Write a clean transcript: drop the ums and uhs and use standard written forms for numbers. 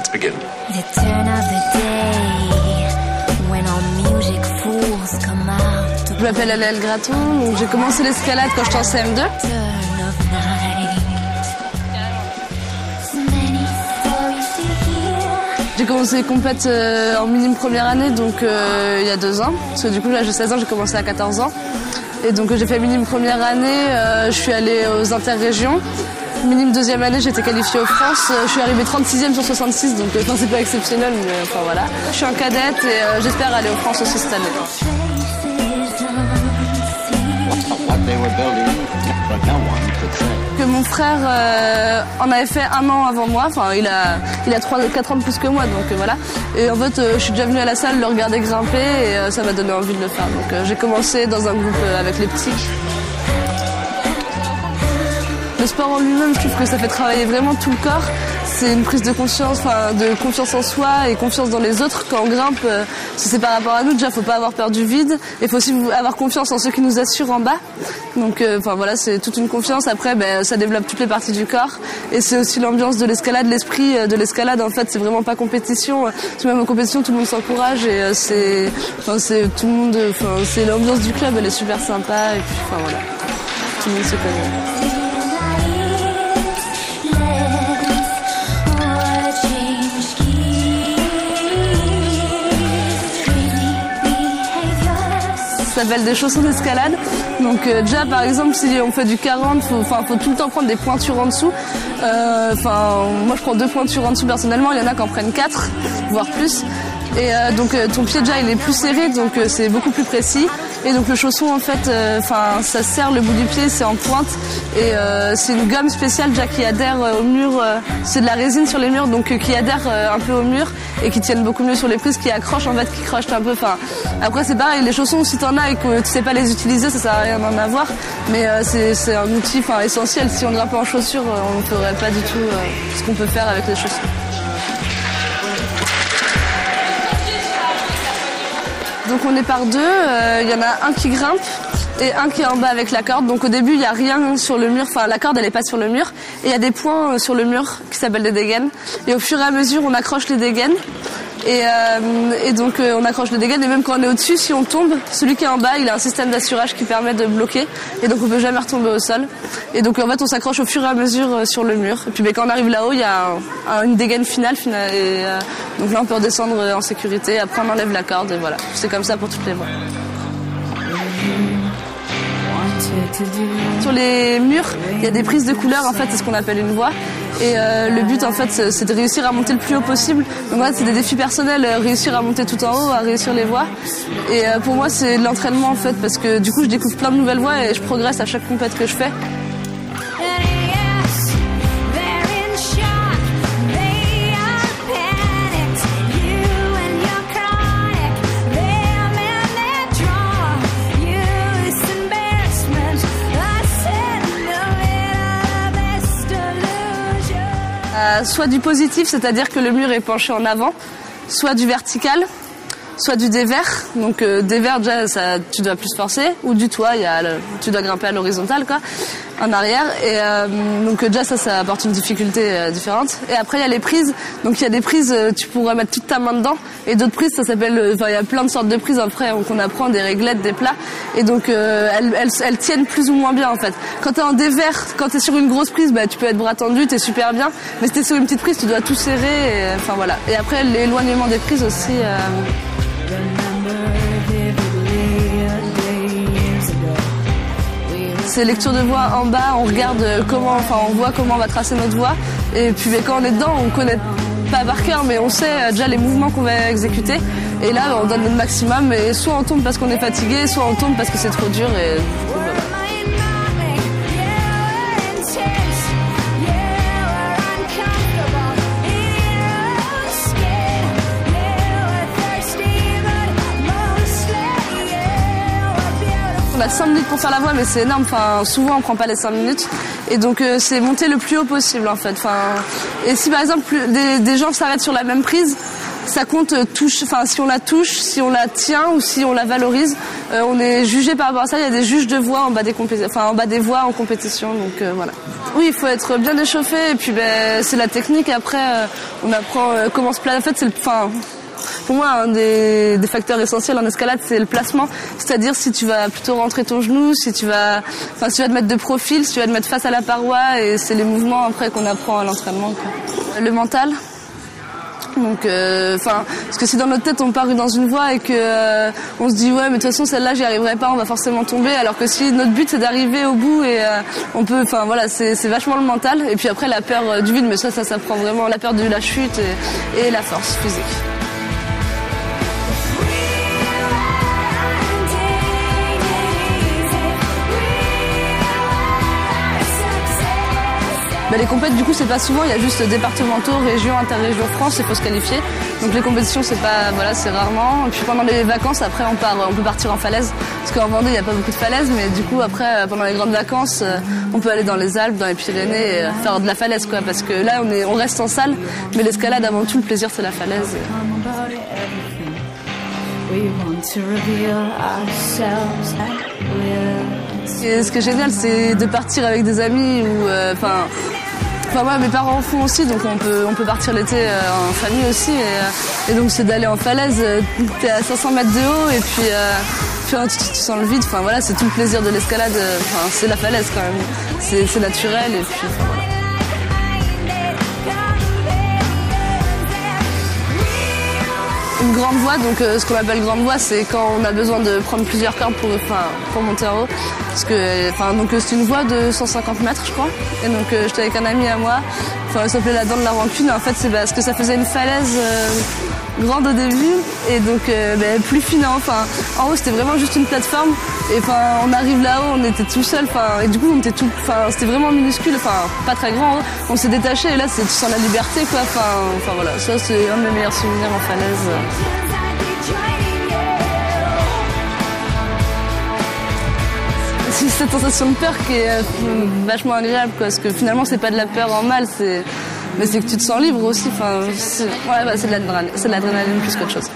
Let's begin. The turn of the day, when all music fools come out. Je m'appelle Alaël Graton, j'ai commencé l'escalade quand j'étais en CM2. Turn of night. Many stories to hear. J'ai commencé les compètes en minime première année, donc il y a 2 ans. Parce que du coup là j'ai 16 ans, j'ai commencé à 14 ans. Et donc j'ai fait minime première année, je suis allée aux interrégions. Minime deuxième année, j'étais qualifiée aux France. Je suis arrivée 36e sur 66, donc c'est pas exceptionnel, mais enfin voilà. Je suis en cadette et j'espère aller aux France aussi cette année. Que mon frère en avait fait 1 an avant moi, enfin il a 4 ans de plus que moi, donc voilà. Et en fait je suis déjà venue à la salle le regarder grimper et ça m'a donné envie de le faire. Donc j'ai commencé dans un groupe avec les petits. Le sport en lui-même, je trouve que ça fait travailler vraiment tout le corps. C'est une prise de conscience, de confiance en soi et confiance dans les autres. Quand on grimpe, si c'est par rapport à nous, déjà, faut pas avoir peur du vide. Il faut aussi avoir confiance en ceux qui nous assurent en bas. Donc, voilà, c'est toute une confiance. Après, ça développe toutes les parties du corps. Et c'est aussi l'ambiance de l'escalade, l'esprit de l'escalade. En fait, c'est vraiment pas compétition. Même en compétition, tout le monde s'encourage et c'est tout le monde. C'est l'ambiance du club, elle est super sympa. Et puis, voilà, tout le monde se connaît. Ça s'appelle des chaussons d'escalade. Donc déjà par exemple si on fait du 40, faut tout le temps prendre des pointures en dessous. Moi je prends 2 pointures en dessous personnellement, il y en a qui en prennent 4, voire plus. Et donc ton pied déjà il est plus serré, donc c'est beaucoup plus précis. Et donc le chausson en fait, ça serre le bout du pied, c'est en pointe. Et c'est une gomme spéciale déjà qui adhère au mur. C'est de la résine sur les murs, donc qui adhère un peu au mur et qui tiennent beaucoup mieux sur les prises, qui accrochent en fait, qui crochent un peu. Après c'est pareil, les chaussons si t'en as et que tu sais pas les utiliser, ça sert à rien d'en avoir. Mais c'est un outil essentiel. Si on grimpe en chaussures, on ne ferait pas du tout ce qu'on peut faire avec les chaussons. Donc on est par 2, il y en a un qui grimpe et un qui est en bas avec la corde. Donc au début il n'y a rien sur le mur, la corde elle n'est pas sur le mur. Et il y a des points sur le mur qui s'appellent des dégaines. Et au fur et à mesure on accroche les dégaines. Et donc on accroche les dégaines et même quand on est au-dessus, si on tombe, celui qui est en bas il a un système d'assurage qui permet de bloquer. Et donc on peut jamais retomber au sol. Et donc en fait on s'accroche au fur et à mesure sur le mur. Et puis quand on arrive là-haut il y a une dégaine finale et donc là on peut redescendre en sécurité. Après on enlève la corde et voilà. C'est comme ça pour toutes les voies. Sur les murs, il y a des prises de couleurs, en fait, c'est ce qu'on appelle une voie. Et le but, en fait, c'est de réussir à monter le plus haut possible. Donc, c'est des défis personnels, réussir à monter tout en haut, à réussir les voies. Et pour moi, c'est de l'entraînement, en fait, parce que du coup, je découvre plein de nouvelles voies et je progresse à chaque compète que je fais. Soit du positif, c'est-à-dire que le mur est penché en avant, soit du vertical, soit du dévers. Donc dévers déjà tu dois plus forcer, ou du toit, tu dois grimper à l'horizontale en arrière. Et donc déjà ça apporte une difficulté différente. Et après il y a les prises. Donc il y a des prises, tu pourrais mettre toute ta main dedans, et d'autres prises ça s'appelle, il y a plein de sortes de prises après qu'on apprend, des réglettes, des plats. Et donc elles tiennent plus ou moins bien en fait. Quand t'es en dévers, quand t'es sur une grosse prise, tu peux être bras tendu, t'es super bien. Mais si t'es sur une petite prise, tu dois tout serrer. Et, voilà. Et après l'éloignement des prises aussi. C'est lecture de voie en bas, on regarde on voit comment on va tracer notre voie. Et puis quand on est dedans, on connaît pas par cœur, mais on sait déjà les mouvements qu'on va exécuter. Et là, on donne notre maximum. Et soit on tombe parce qu'on est fatigué, soit on tombe parce que c'est trop dur. Et du coup, voilà. On a 5 minutes pour faire la voie, mais c'est énorme. Souvent, on prend pas les 5 minutes. Et donc, c'est monter le plus haut possible, en fait. Et si, par exemple, des gens s'arrêtent sur la même prise, ça compte touche, enfin si on la touche, si on la tient ou si on la valorise. On est jugé par rapport à ça. Il y a des juges de voix en bas des voix en compétition. Donc voilà. Oui, il faut être bien échauffé et puis c'est la technique. Après, on apprend comment se placer. En fait, pour moi, un des facteurs essentiels en escalade, c'est le placement. C'est-à-dire si tu vas plutôt rentrer ton genou, si tu vas te mettre de profil, si tu vas te mettre face à la paroi, et c'est les mouvements après qu'on apprend à l'entraînement, quoi. Le mental. Donc, parce que si dans notre tête on part dans une voie et que on se dit ouais, mais de toute façon celle-là j'y arriverai pas, on va forcément tomber. Alors que si notre but c'est d'arriver au bout et on peut, c'est vachement le mental. Et puis après la peur du vide, mais ça s'apprend vraiment, la peur de la chute et la force physique. Les compètes, du coup, c'est pas souvent. Il y a juste départementaux, régions, interrégions, France. Il faut se qualifier. Donc les compétitions, c'est rarement. Et puis pendant les vacances, après, on peut partir en falaise. Parce qu'en Vendée, il n'y a pas beaucoup de falaises. Mais du coup, après, pendant les grandes vacances, on peut aller dans les Alpes, dans les Pyrénées, et faire de la falaise, quoi. Parce que là, on reste en salle. Mais l'escalade, avant tout, le plaisir, c'est la falaise. Et ce qui est génial, c'est de partir avec des amis ou moi, mes parents en font aussi, donc on peut partir l'été en famille aussi. Et donc c'est d'aller en falaise, t'es à 500 mètres de haut et puis tu sens le vide. Enfin voilà, c'est tout le plaisir de l'escalade. C'est la falaise quand même. C'est naturel et puis voilà. Une grande voie, donc ce qu'on appelle grande voie, c'est quand on a besoin de prendre plusieurs cordes pour monter en haut. Parce que, donc c'est une voie de 150 mètres, je crois. Et donc j'étais avec un ami à moi. Ça s'appelait la dent de la rancune. En fait, c'est parce que ça faisait une falaise grande au début et donc plus fine. En haut, c'était vraiment juste une plateforme. Et on arrive là-haut, on était tout seul. Et du coup, on était c'était vraiment minuscule. Pas très grand. On s'est détaché et là, tu sens la liberté, quoi. Voilà, ça c'est un de mes meilleurs souvenirs en falaise. C'est cette sensation de peur qui est vachement agréable, quoi, parce que finalement c'est pas de la peur en mal, mais c'est que tu te sens libre aussi. C'est de l'adrénaline plus qu'autre chose.